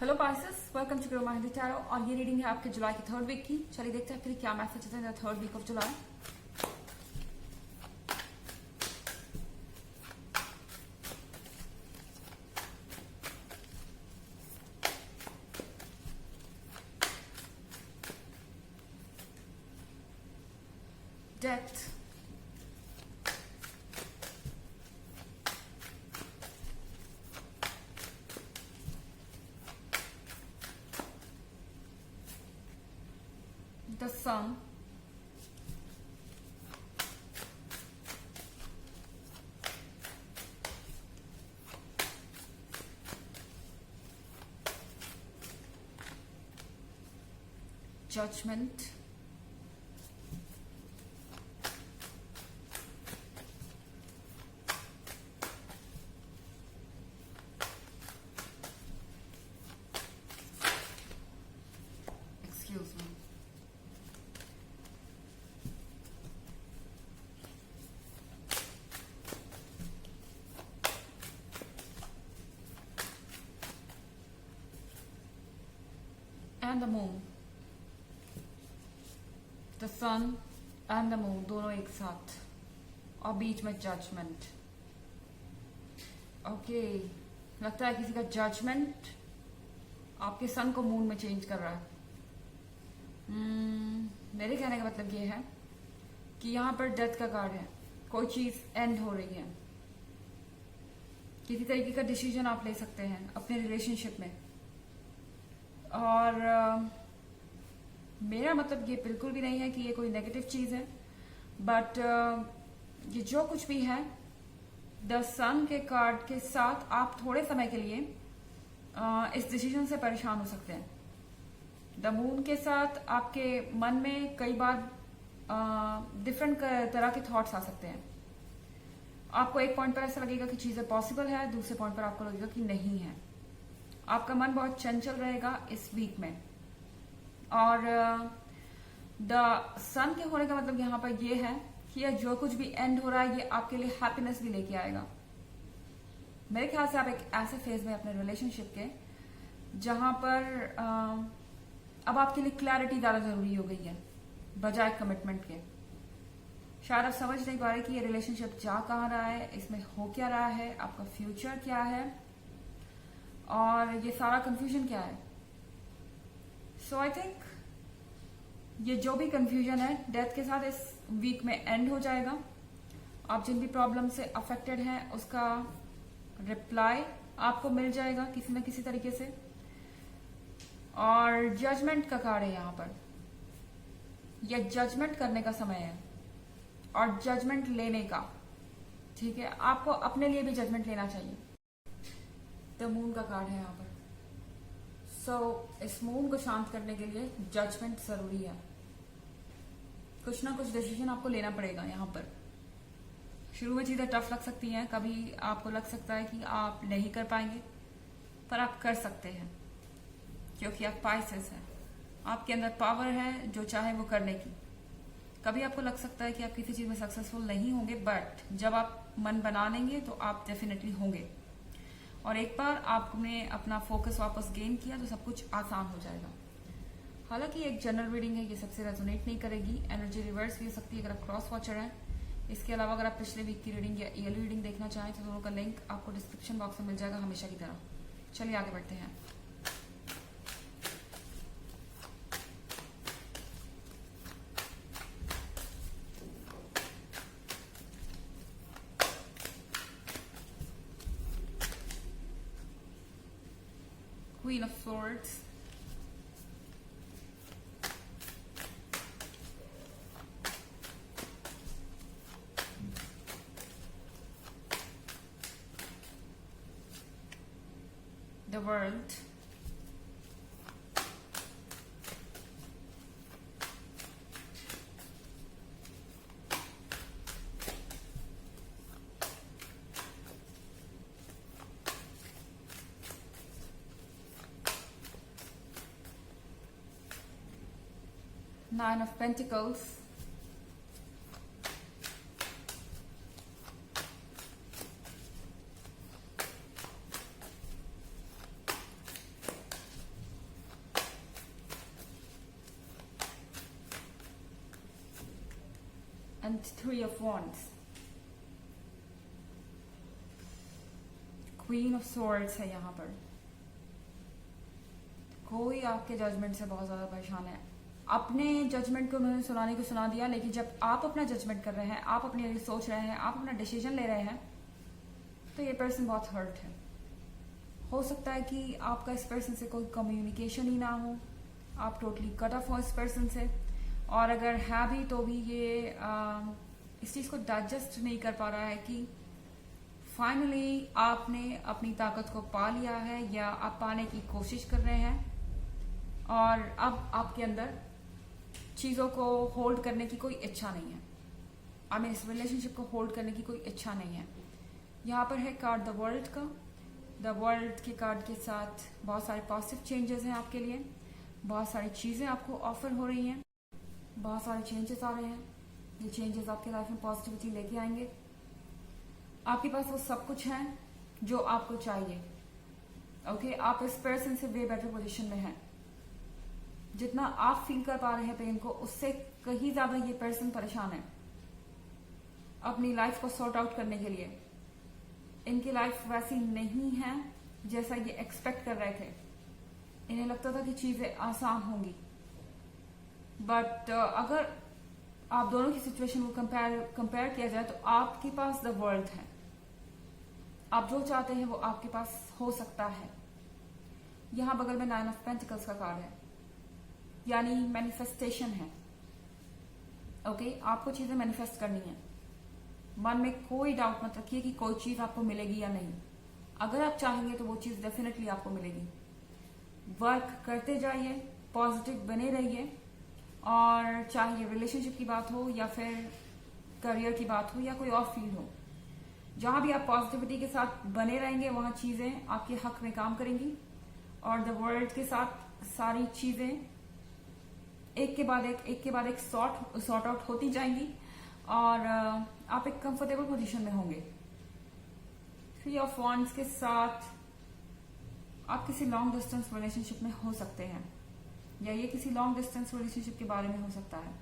Hello पार्सेस, welcome to ग्रो माहिंदी टैरो। और ये रीडिंग है आपके जुलाई की थर्ड वीक की। चलिए देखते हैं आपके लिए क्या मैसेज है third week of July. Death, the sun, judgment, excuse me, and the moon, the sun and the moon दोनों एक साथ और बीच में जजमेंट। ओके, लगता है किसी का जजमेंट आपके सन को मून में चेंज कर रहा है। मेरे कहने का मतलब ये है कि यहाँ पर डेथ का कार्ड है, कोई चीज एंड हो रही है, किसी तरीके का डिसीजन आप ले सकते हैं अपने रिलेशनशिप में। और मेरा मतलब ये बिल्कुल भी नहीं है कि ये कोई नेगेटिव चीज है, बट ये जो कुछ भी है, द सन के कार्ड के साथ आप थोड़े समय के लिए इस डिसीजन से परेशान हो सकते हैं। द मून के साथ आपके मन में कई बार डिफरेंट तरह के थॉट्स आ सकते हैं। आपको एक पॉइंट पर ऐसा लगेगा कि चीजें पॉसिबल है, दूसरे पॉइंट पर आपको लगेगा कि नहीं है। आपका मन बहुत चंचल रहेगा इस वीक में। और द सन के होने का मतलब यहाँ पर ये है कि यह जो कुछ भी एंड हो रहा है ये आपके लिए हैप्पीनेस भी लेके आएगा। मेरे ख्याल से आप एक ऐसे फेज में अपने रिलेशनशिप के जहां पर अब आपके लिए क्लैरिटी ज्यादा जरूरी हो गई है बजाय कमिटमेंट के। शायद आप समझ नहीं पा रहे कि ये रिलेशनशिप जा कहाँ रहा है, इसमें हो क्या रहा है, आपका फ्यूचर क्या है और ये सारा कंफ्यूजन क्या है। सो आई थिंक ये जो भी कंफ्यूजन है डेथ के साथ इस वीक में एंड हो जाएगा। आप जिन भी प्रॉब्लम से अफेक्टेड हैं उसका रिप्लाई आपको मिल जाएगा किसी न किसी तरीके से। और जजमेंट का कार्ड है यहाँ पर, यह जजमेंट करने का समय है और जजमेंट लेने का। ठीक है, आपको अपने लिए भी जजमेंट लेना चाहिए। द मून का कार्ड है यहाँ पर। इस मून को शांत करने के लिए जजमेंट जरूरी है। कुछ ना कुछ डिसीजन आपको लेना पड़ेगा यहाँ पर। शुरू में चीजें टफ लग सकती हैं, कभी आपको लग सकता है कि आप नहीं कर पाएंगे, पर आप कर सकते हैं क्योंकि आप पाइसेस हैं। आपके अंदर पावर है जो चाहे वो करने की। कभी आपको लग सकता है कि आप किसी चीज में सक्सेसफुल नहीं होंगे, बट जब आप मन बना लेंगे तो आप डेफिनेटली होंगे। और एक बार आपने अपना फोकस वापस गेन किया तो सब कुछ आसान हो जाएगा। हालांकि एक जनरल रीडिंग है, ये सबसे रेजोनेट नहीं करेगी। एनर्जी रिवर्स भी हो सकती है अगर आप क्रॉस वॉचर हैं। इसके अलावा अगर आप पिछले वीक की रीडिंग या ईयरली रीडिंग देखना चाहें तो दोनों का लिंक आपको डिस्क्रिप्शन बॉक्स में मिल जाएगा हमेशा की तरह। चलिए आगे बढ़ते हैं। Queen of Swords, the World, Nine of Pentacles, and 3 of wands, queen of swords है यहाँ पर। कोई आपके जजमेंट से बहुत ज्यादा परेशान है। अपने जजमेंट को उन्होंने सुनाने को सुना दिया, लेकिन जब आप अपना जजमेंट कर रहे हैं, आप अपने लिए सोच रहे हैं, आप अपना डिसीजन ले रहे हैं, तो ये पर्सन बहुत हर्ट है। हो सकता है कि आपका इस पर्सन से कोई कम्युनिकेशन ही ना हो, आप टोटली कट ऑफ हो इस पर्सन से, और अगर है भी तो भी ये इस चीज को डाइजेस्ट नहीं कर पा रहा है कि फाइनली आपने अपनी ताकत को पा लिया है या आप पाने की कोशिश कर रहे हैं, और अब आपके अंदर चीजों को होल्ड करने की कोई इच्छा नहीं है। आई मीन इस रिलेशनशिप को होल्ड करने की कोई इच्छा नहीं है। यहाँ पर है कार्ड द वर्ल्ड का। द वर्ल्ड के कार्ड के साथ बहुत सारे पॉजिटिव चेंजेस हैं आपके लिए, बहुत सारी चीजें आपको ऑफर हो रही हैं, बहुत सारे चेंजेस आ रहे हैं। ये चेंजेस आपके लाइफ में पॉजिटिविटी लेके आएंगे। आपके पास वो सब कुछ है जो आपको चाहिए। ओके, आप इस पर्सन से वे बेटर पोजीशन में हैं। जितना आप फील कर पा रहे हैं पेन को, उससे कहीं ज्यादा ये पर्सन परेशान है अपनी लाइफ को सॉर्ट आउट करने के लिए। इनकी लाइफ वैसी नहीं है जैसा ये एक्सपेक्ट कर रहे थे। इन्हें लगता था कि चीजें आसान होंगी, बट अगर आप दोनों की सिचुएशन को कंपेयर किया जाए तो आपके पास द वर्ल्ड है। आप जो चाहते हैं वो आपके पास हो सकता है। यहां बगल में 9 ऑफ पेंटिकल्स का कार्ड है, यानी मैनिफेस्टेशन है। ओके, आपको चीजें मैनिफेस्ट करनी है। मन में कोई डाउट मत रखिए कि कोई चीज आपको मिलेगी या नहीं। अगर आप चाहेंगे तो वो चीज डेफिनेटली आपको मिलेगी। वर्क करते जाइए, पॉजिटिव बने रहिए, और चाहे रिलेशनशिप की बात हो या फिर करियर की बात हो या कोई और फील्ड हो, जहां भी आप पॉजिटिविटी के साथ बने रहेंगे वहां चीजें आपके हक में काम करेंगी, और द वर्ल्ड के साथ सारी चीजें एक के बाद एक सॉर्ट आउट होती जाएंगी, और आप एक कंफर्टेबल पोजीशन में होंगे। 3 ऑफ वॉन्ड्स के साथ आप किसी लॉन्ग डिस्टेंस रिलेशनशिप में हो सकते हैं, या ये किसी लॉन्ग डिस्टेंस रिलेशनशिप के बारे में हो सकता है।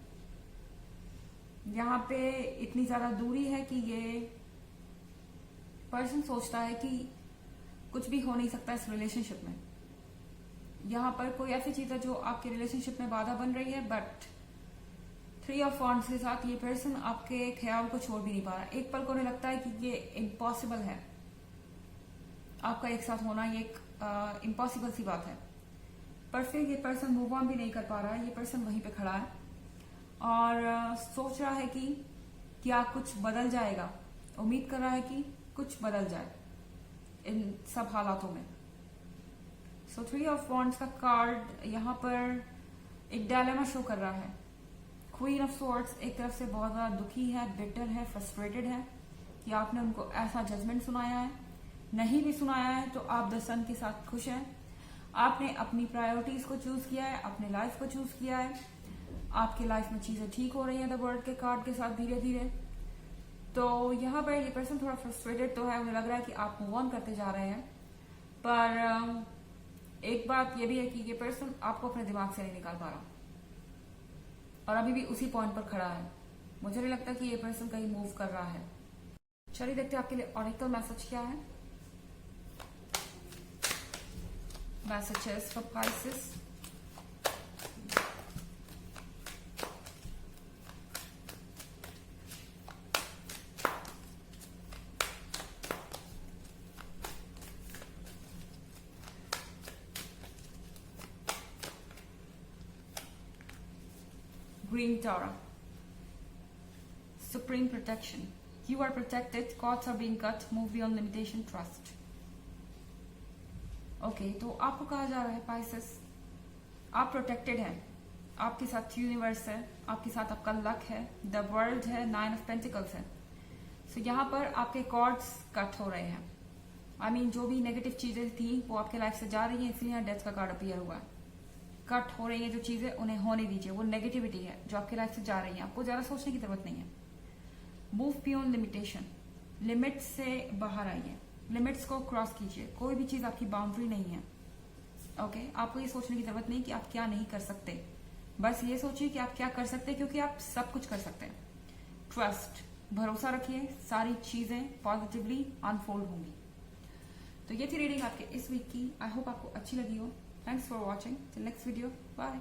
यहाँ पे इतनी ज्यादा दूरी है कि ये पर्सन सोचता है कि कुछ भी हो नहीं सकता इस रिलेशनशिप में। यहाँ पर कोई ऐसी चीज है जो आपके रिलेशनशिप में बाधा बन रही है, बट 3 ऑफ वॉन्ड्स के साथ ये पर्सन आपके ख्याल को छोड़ भी नहीं पा रहा। एक पल को उन्हें लगता है कि ये इम्पॉसिबल है, आपका एक साथ होना ये एक इम्पॉसिबल सी बात है, पर फिर ये पर्सन मूव ऑन भी नहीं कर पा रहा है। ये पर्सन वहीं पे खड़ा है और सोच रहा है कि क्या कुछ बदल जाएगा, उम्मीद कर रहा है कि कुछ बदल जाए इन सब हालातों में। सो 3 ऑफ वॉन्ड्स का कार्ड यहाँ पर एक डायलेमा शो कर रहा है। क्वीन ऑफ स्वॉर्ड्स एक तरफ से बहुत ज्यादा दुखी है, बिटर है, फ्रस्ट्रेटेड है कि आपने उनको ऐसा जजमेंट सुनाया है। नहीं भी सुनाया है तो आप द सन के साथ खुश हैं। आपने अपनी प्रायोरिटीज को चूज किया है, अपने लाइफ को चूज किया है, आपकी लाइफ में चीजें ठीक हो रही हैं द वर्ल्ड के कार्ड के साथ धीरे धीरे। तो यहाँ पर ये पर्सन थोड़ा फ्रस्ट्रेटेड तो है, उन्हें लग रहा है कि आप मूव ऑन करते जा रहे हैं, पर एक बात ये भी है कि ये पर्सन आपको अपने दिमाग से नहीं निकाल पा रहा और अभी भी उसी पॉइंट पर खड़ा है। मुझे नहीं लगता कि ये पर्सन कहीं मूव कर रहा है। चलिए देखते हैं आपके लिए ऑरेकल मैसेज क्या है। Messages for Pisces. Green Tower. Supreme protection. You are protected. Cords are being cut. Move beyond limitation. Trust. Okay, तो आपको कहा जा रहा है पाइसेस, आप प्रोटेक्टेड हैं, आपके साथ यूनिवर्स है, आपके साथ आपका लक है, द वर्ल्ड है, 9 ऑफ पेंटिकल्स है। सो यहाँ पर आपके कॉर्ड्स कट हो रहे हैं। आई मीन जो भी नेगेटिव चीजें थी वो आपके लाइफ से जा रही है, इसलिए यहाँ डेथ का कार्ड अपीयर हुआ है। कट हो रही है जो चीजें, उन्हें होने दीजिए। वो नेगेटिविटी है जो आपके लाइफ से जा रही है, आपको ज्यादा सोचने की जरूरत नहीं है। मूव बियॉन्ड लिमिटेशन, लिमिट से बाहर आइए, लिमिट्स को क्रॉस कीजिए। कोई भी चीज आपकी बाउंड्री नहीं है। ओके, आपको ये सोचने की जरूरत नहीं कि आप क्या नहीं कर सकते, बस ये सोचिए कि आप क्या कर सकते हैं, क्योंकि आप सब कुछ कर सकते हैं। ट्रस्ट, भरोसा रखिए, सारी चीजें पॉजिटिवली अनफोल्ड होंगी। तो ये थी रीडिंग आपके इस वीक की। आई होप आपको अच्छी लगी हो। Thanks for watching. Till next video, bye.